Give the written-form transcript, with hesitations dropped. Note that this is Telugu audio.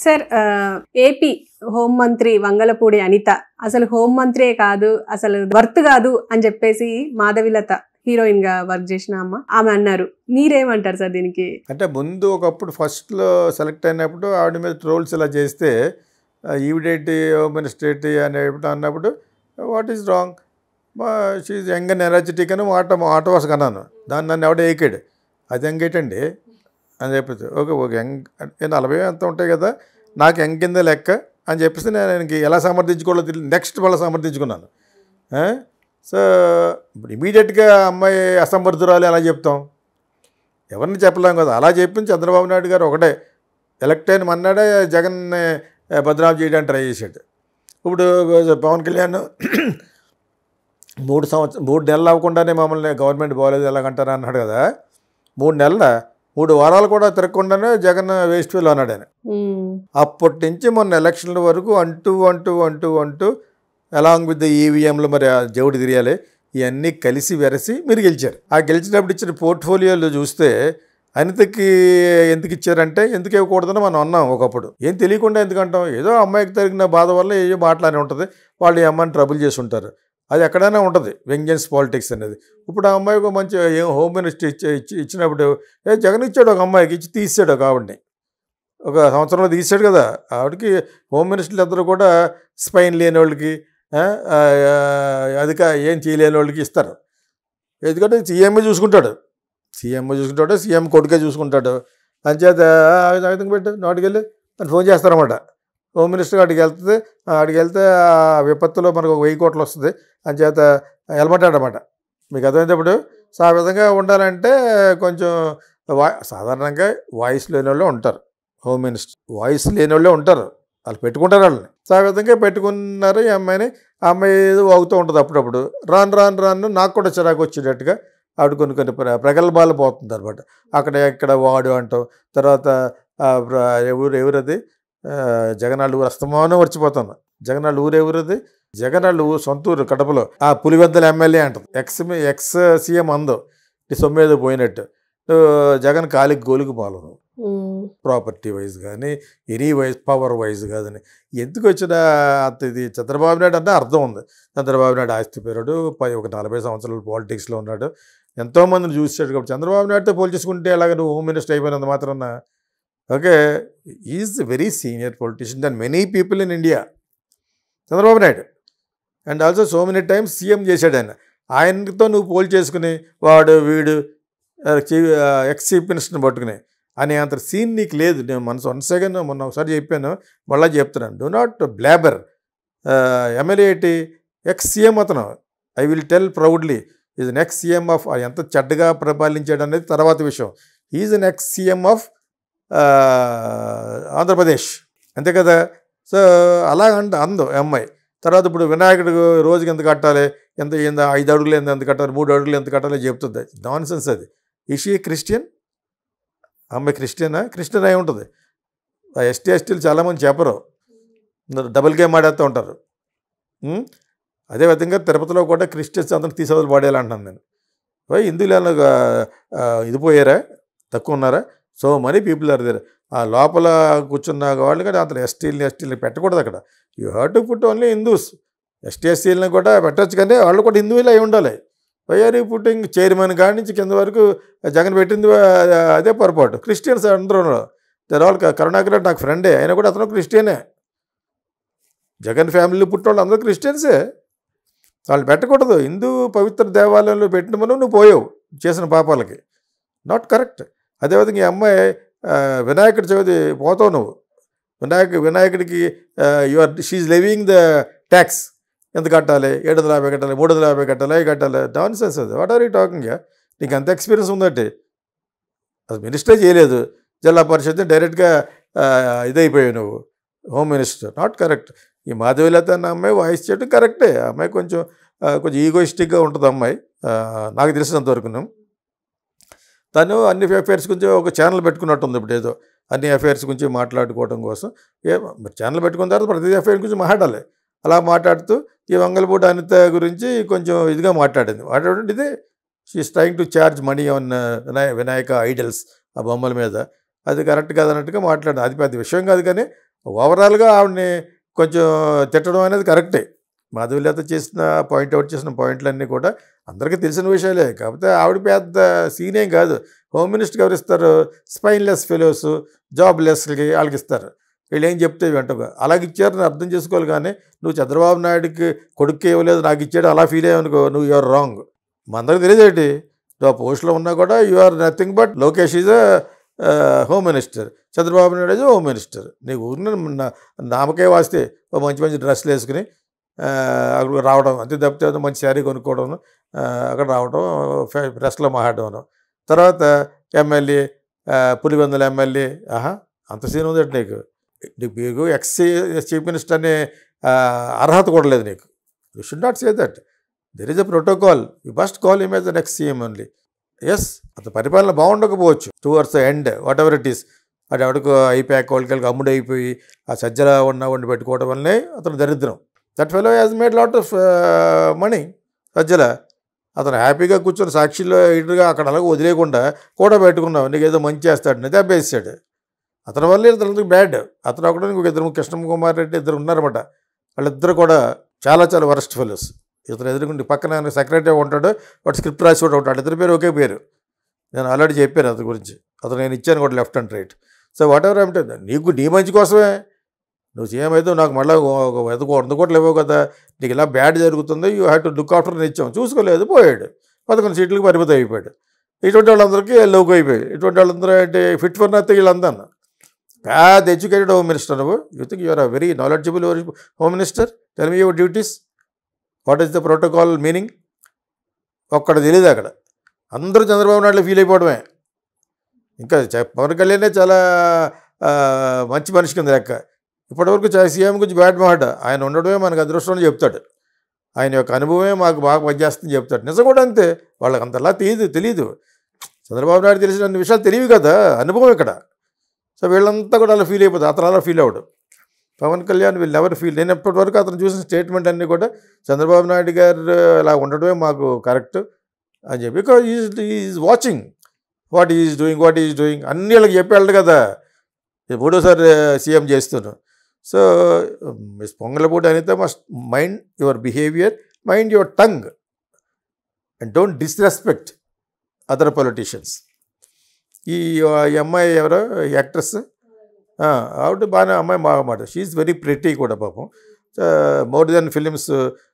సార్ ఏపీ హోంమంత్రి వంగలపూడి అనిత అసలు హోంమంత్రే కాదు, అసలు వర్త్ కాదు అని చెప్పేసి మాధవిలత హీరోయిన్ గా వర్క్ చేసిన ఆమె అన్నారు. మీరేమంటారు సార్ దీనికి? అంటే ముందు ఒకప్పుడు ఫస్ట్లో సెలెక్ట్ అయినప్పుడు ఆవిడ మీద ట్రోల్స్ ఇలా చేస్తే ఈవిడేటి హోమ్ మినిస్టర్ అని అన్నప్పుడు what is wrong, she's young and energetic అని ఆట వాస కన్నాను. దాన్ని నన్ను ఎవడ ఏకాడు, అది యంగేటండి అని చెప్పేసి ఓకే యంగ్ 40 ఎంత ఉంటాయి కదా, నాకు యంగ్ కింద లెక్క అని చెప్పేసి నేను ఎలా సమర్థించుకోవాలో తెలియదు. నెక్స్ట్ మళ్ళీ సమర్థించుకున్నాను. సో ఇప్పుడు ఇమీడియట్గా అమ్మాయి అసమర్థురాలు ఎలా చెప్తాం, ఎవరిని చెప్పలేం కదా. అలా చెప్పింది చంద్రబాబు నాయుడు గారు ఒకటే ఎలక్ట్ అయిన మన్నాడే జగన్ని బదనాం చేయడానికి ట్రై చేశాడు. ఇప్పుడు పవన్ కళ్యాణ్ 3 నెలలు అవ్వకుండానే మమ్మల్ని గవర్నమెంట్ బాగోలేదు ఎలాగంటారా అన్నాడు కదా. 3 వారాలు కూడా తిరగకుండానే జగన్ వేస్ట్ ఫెయిల్ అన్నాడు ఆయన. అప్పటి నుంచి మొన్న ఎలక్షన్ల వరకు అంటూ అలాంగ్ విత్ ద ఈవీఎంలు మరి జవుడు తిరియాలి ఇవన్నీ కలిసి వెరసి మీరు గెలిచారు. ఆ గెలిచినప్పుడు ఇచ్చిన పోర్ట్ఫోలియోలో చూస్తే అనితకి ఎందుకు ఇచ్చారంటే ఎందుకు ఇవ్వకూడదని మనం అన్నాం ఒకప్పుడు. ఏం తెలియకుండా ఎందుకంటాం, ఏదో అమ్మాయికి తగిన బాధ వల్ల ఏదో మాట్లాడి ఉంటుంది, వాళ్ళు ఈ అమ్మాయిని ట్రబుల్ చేసి ఉంటారు. అది ఎక్కడైనా ఉంటుంది వెంజెన్స్ పాలిటిక్స్ అనేది. ఇప్పుడు ఆ అమ్మాయికి ఒక మంచి హోమ్ మినిస్టర్ ఇచ్చినప్పుడు జగన్ ఇచ్చాడు, ఒక అమ్మాయికి ఇచ్చి తీసాడు ఒక ఆవిడని, ఒక సంవత్సరంలో తీసాడు కదా. ఆవిడకి హోమ్ మినిస్టర్లు ఇద్దరు కూడా స్పైన్ లేని వాళ్ళకి అధిక ఏం చేయలేని వాళ్ళకి ఇస్తారు. ఎందుకంటే సీఎంఏ చూసుకుంటాడు, సీఎం కొడుకే చూసుకుంటాడు. అంచేత ఆయుధం పెట్టు నోటికెళ్ళి అని ఫోన్ చేస్తారన్నమాట. హోమ్ మినిస్టర్ అడికి వెళ్తే ఆ విపత్తులో మనకు 1000 కోట్లు వస్తుంది అంచేత వెళ్ళమంటాడనమాట. మీకు అర్థమైనప్పుడు సో ఆ విధంగా ఉండాలంటే కొంచెం సాధారణంగా వాయిస్ లేని వాళ్ళే ఉంటారు. హోమ్ మినిస్టర్ వాయిస్ లేని వాళ్ళే ఉంటారు, వాళ్ళు పెట్టుకుంటారు వాళ్ళని. సో ఆ విధంగా పెట్టుకున్నారు ఈ అమ్మాయిని. ఆ అమ్మాయి ఏదో వాగుతూ ఉంటుంది అప్పుడప్పుడు. రాను నాకు కూడా చిరాకు వచ్చేటట్టుగా ఆవిడ కొన్ని ప్రగల్భాలు పోతుంది అనమాట. అక్కడ ఇక్కడ వాడు అంటాం. తర్వాత ఎవరది జగనాళ్ళు ఊరు అస్తమానం మర్చిపోతాను. జగనాళ్ళు ఊరు ఎవరది, జగనాళ్ళు ఊరు సొంతూరు కడపలో ఆ పులివెందుల ఎమ్మెల్యే అంటుంది. ఎక్స్ సీఎం అందో ఈ సొమ్మేదో పోయినట్టు. జగన్ కాలికి గోలికి పాలను ప్రాపర్టీ వైజ్ కానీ ఎనీ వైజ్ పవర్ వైజ్ కాదని ఎందుకు వచ్చిన అంత ఇది. చంద్రబాబు నాయుడు అంటే అర్థం ఉంది. చంద్రబాబు నాయుడు ఆస్తి పేరుడు ఒక 40 సంవత్సరాలు పాలిటిక్స్లో ఉన్నాడు, ఎంతోమందిని చూసాడు. కాబట్టి చంద్రబాబు నాయుడుతో పోల్చేసుకుంటే ఎలాగ నువ్వు హోమ్ మినిస్టర్ అయిపోయినంత మాత్రాన okay is very senior politician then many people in India Chandrababu Naidu. And also so many times CM చేశాడు ఆయన. ఆయనతో నువ్వు పోల్ చేసుకుని వాడు వీడు ఎక్స్ చీఫ్ మినిస్టర్ని పట్టుకుని అనే అంత సీన్ నీకు లేదు. నేను వన్స్ అగైన్ మొన్న ఒకసారి చెప్పాను, మళ్ళీ చెప్తున్నాను, డూ నాట్ బ్లాబర్. ఎమ్మెల్యేటి ఎక్స్ సీఎం అతను, I will tell proudly is an ex CM of, ఎంత చెడ్డగా పరిపాలించాడు అనేది తర్వాత విషయం. Is an ex CM of Andhra Pradesh, అంతే కదా. సో అలా అందు అమ్మాయి. తర్వాత ఇప్పుడు వినాయకుడు రోజుకి ఎంత కట్టాలి, ఎంత 5 అడుగులు ఎంత కట్టాలి, 3 అడుగులు ఎంత కట్టాలి చెప్తుంది. నాన్ సెన్స్ అది. ఈషీ క్రిస్టియన్, అమ్మాయి క్రిస్టియన్ అయి ఉంటుంది. ఎస్టీలు చాలామంది చెప్పరు, డబుల్ గేమ్ ఆడేస్తూ ఉంటారు. అదేవిధంగా తిరుపతిలో కూడా క్రిస్టియన్స్ అందరూ తీసేవాళ్ళు పాడేయాలంటున్నాను నేను. హిందువులు ఇది పోయారా, తక్కువ ఉన్నారా? So many people are there. ఆ లోపల కూర్చున్న వాళ్ళు కానీ అంత ఎస్టీలని పెట్టకూడదు అక్కడ. You have to put only Hindus. ఎస్టీలను కూడా పెట్టచ్చు, కానీ వాళ్ళు కూడా హిందువులు అయి ఉండాలి. వైఆర్ యూ పుట్టింగ్ చైర్మన్ కాడి నుంచి కింద వరకు జగన్ పెట్టింది అదే పొరపాటు. క్రిస్టియన్స్ అందరూ దర్ ఆల్. కరుణాకర్ నాకు ఫ్రెండే, అయినా కూడా అతను క్రిస్టియనే. జగన్ ఫ్యామిలీ పుట్టిన అందరూ క్రిస్టియన్సే. వాళ్ళు పెట్టకూడదు. హిందూ పవిత్ర దేవాలయంలో పెట్టిన మనం నువ్వు పోయావు చేసిన పాపాలకి, నాట్ కరెక్ట్. అదేవిధంగా ఈ అమ్మాయి వినాయకుడి చవితి పోతావు నువ్వు. వినాయకుడికి షీఈ్ లివింగ్ ద ట్యాక్స్. ఎంత కట్టాలి, 750 కట్టాలి, 350 కట్టాలి, అవి కట్టాలి. నాన్ సెన్స్ అది. What are you talking? నీకు అంత ఎక్స్పీరియన్స్ ఉందంటే అది మినిస్టరే చేయలేదు, జిల్లా పరిషత్ డైరెక్ట్గా ఇదైపోయావు నువ్వు హోమ్ మినిస్టర్. Not correct. ఈ మాధవిలత అన్న అమ్మాయి వాయిస్ చేయడం కరెక్టే. అమ్మాయి కొంచెం ఈగోయిస్టిక్గా ఉంటుంది అమ్మాయి, నాకు తెలిసినంతవరకు. తను అన్ని అఫైర్స్ గురించి ఒక ఛానల్ పెట్టుకున్నట్టుంది ఇప్పుడు. ఏదో అన్ని అఫైర్స్ గురించి మాట్లాడుకోవడం కోసం ఛానల్ పెట్టుకున్న తర్వాత ప్రతి అఫైర్ గురించి మాట్లాడాలి. అలా మాట్లాడుతూ ఈ వంగలపూడి అనిత గురించి కొంచెం ఇదిగా మాట్లాడింది. ఇదే she's trying to charge money on Vinayaka idols, ఆ బొమ్మల మీద. అది కరెక్ట్ కాదన్నట్టుగా మాట్లాడింది. అది పెద్ద విషయం కాదు, కానీ ఓవరాల్గా ఆవిడని కొంచెం తిట్టడం అనేది కరెక్టే. మాధవీలత పాయింట్అవుట్ చేసిన పాయింట్లన్నీ కూడా అందరికీ తెలిసిన విషయాలే. కాకపోతే ఆవిడ పెద్ద సీన్ ఏం కాదు. హోమ్ మినిస్టర్కి ఎవరు ఇస్తారు? స్పైన్లెస్ ఫెలోస్, జాబ్లెస్కి వాళ్ళకి ఇస్తారు. వీళ్ళు ఏం చెప్తే వెంటగా అలాగ ఇచ్చారని అర్థం చేసుకోవాలి. కానీ నువ్వు చంద్రబాబు నాయుడికి కొడుకు ఇవ్వలేదు, నాకు ఇచ్చాడు అలా ఫీల్ అయ్యావనుకో, నువ్వు యూఆర్ రాంగ్. మా అందరికి తెలియదేంటి? నువ్వు ఆ పోస్ట్లో ఉన్నా కూడా you are nothing but Lokesh is home minister, Chandrababu Naidu is home minister. నీకు ఊరిన నామకే వాస్తే ఓ మంచి మంచి డ్రెస్సులు వేసుకుని అక్కడ రావడం అంతే తప్పితే మంచి శారీ కొనుక్కోవడం, అక్కడ రావడం, ప్రెస్లో మాట్లాడడం. తర్వాత ఎమ్మెల్యే, పులివెందుల ఎమ్మెల్యే, అంత సీన్ ఉందంటే నీకు ఎక్స్ చీఫ్ మినిస్టర్ అనే అర్హత కూడా లేదు నీకు. You should not say that. There is a protocol. You must call him as the next CM only. Yes, అతని పరిపాలన బాగుండకపోవచ్చు towards the end, whatever it is. అది ఎవరికి అయిపోయాక వాళ్ళకి అమ్ముడు అయిపోయి ఆ సజ్జల వండి పెట్టుకోవడం వల్లనే అతను దరిద్రం. That fellow has made lot of money. Sajjala అతను హ్యాపీగా కూర్చొని సాక్షిలో ఎదురుగా అక్కడ అలాగే వదిలేయకుండా కూడా పెట్టుకున్నావు, నీకు ఏదో మంచి చేస్తాడు, దెబ్బేసాడు. అతని వల్ల ఇతనికి బ్యాడ్. అతను ఒకటి ఇంకొక ఇద్దరు, కృష్ణ కుమార్ రెడ్డి ఇద్దరు ఉన్నారన్నమాట. వాళ్ళిద్దరు కూడా చాలా చాలా వరస్ట్ ఫెలోస్. ఇతను ఎదురుకుంటే పక్కన సెక్రటరీ ఉంటాడు, వాడు స్క్రిప్ట్ రాసి కూడా ఉంటాడు. ఇద్దరు పేరు ఒకే పేరు. నేను ఆల్రెడీ చెప్పాను అతని గురించి. అతను నేను ఇచ్చాను కూడా left and right. So what ever అంటే నీకు నీ మంచి కోసమే నువ్వు సీఎం అయితే నాకు మళ్ళీ 100 కోట్లు ఇవ్వవు కదా, నీకు ఇలా బ్యాడ్ జరుగుతుంది, you have to look after ఇచ్చాం, చూసుకోలేదు, పోయాడు. 11 సీట్లకు పరిమితం అయిపోయాడు. ఇటువంటి వాళ్ళందరికీ లోకి అయిపోయాయి. ఇటువంటి వాళ్ళందరూ అంటే ఫిట్ ఫర్ నథింగ్ వీళ్ళంతా. పెద్ద ఎడ్యుకేటెడ్ హోమ్ మినిస్టర్ నువ్వు. You think you are a very knowledgeable home minister. Tell me your duties, what is the protocol meaning. ఒక్కడ తెలియదు అక్కడ. అందరూ చంద్రబాబు నాయుడులో ఫీల్ అయిపోవడమే. ఇంకా పవన్ కళ్యాణే చాలా మంచి మనిషి కింద లెక్క. ఇప్పటివరకు సీఎం గురించి బ్యాడ్ మాట. ఆయన ఉండడమే మనకు అదృష్టం అని చెప్తాడు. ఆయన యొక్క అనుభవమే మాకు బాగా పనిచేస్తుందని చెప్తాడు. నిజం కూడా అంతే. వాళ్ళకి అంతలా తెలియదు. చంద్రబాబు నాయుడు తెలిసిన అన్ని విషయాలు తెలియదు కదా, అనుభవం ఇక్కడ. సో వీళ్ళంతా కూడా అలా ఫీల్ అయిపోతుంది. అతను అలా ఫీల్ అవ్వడు. పవన్ కళ్యాణ్ వీళ్ళు ఎవరు ఫీల్. నేను ఎప్పటివరకు అతను చూసిన స్టేట్మెంట్ అన్నీ కూడా చంద్రబాబు నాయుడు గారు అలా ఉండడమే మాకు కరెక్ట్ అని చెప్పి, because is watching what is doing అన్నీ వాళ్ళకి చెప్పాడు కదా. మూడోసారి సీఎం చేస్తున్నాను. So miss Pongalapudi Anitha must mind your behaviour, mind your tongue, and don't disrespect other politicians. ఈ అమ్మాయి ఎవరో యాక్ట్రెస్, ఆవిడ బాగానే అమ్మాయి బాగా మాట. షీఈ్ వెరీ ప్రెటీ కూడా పాపం. More than films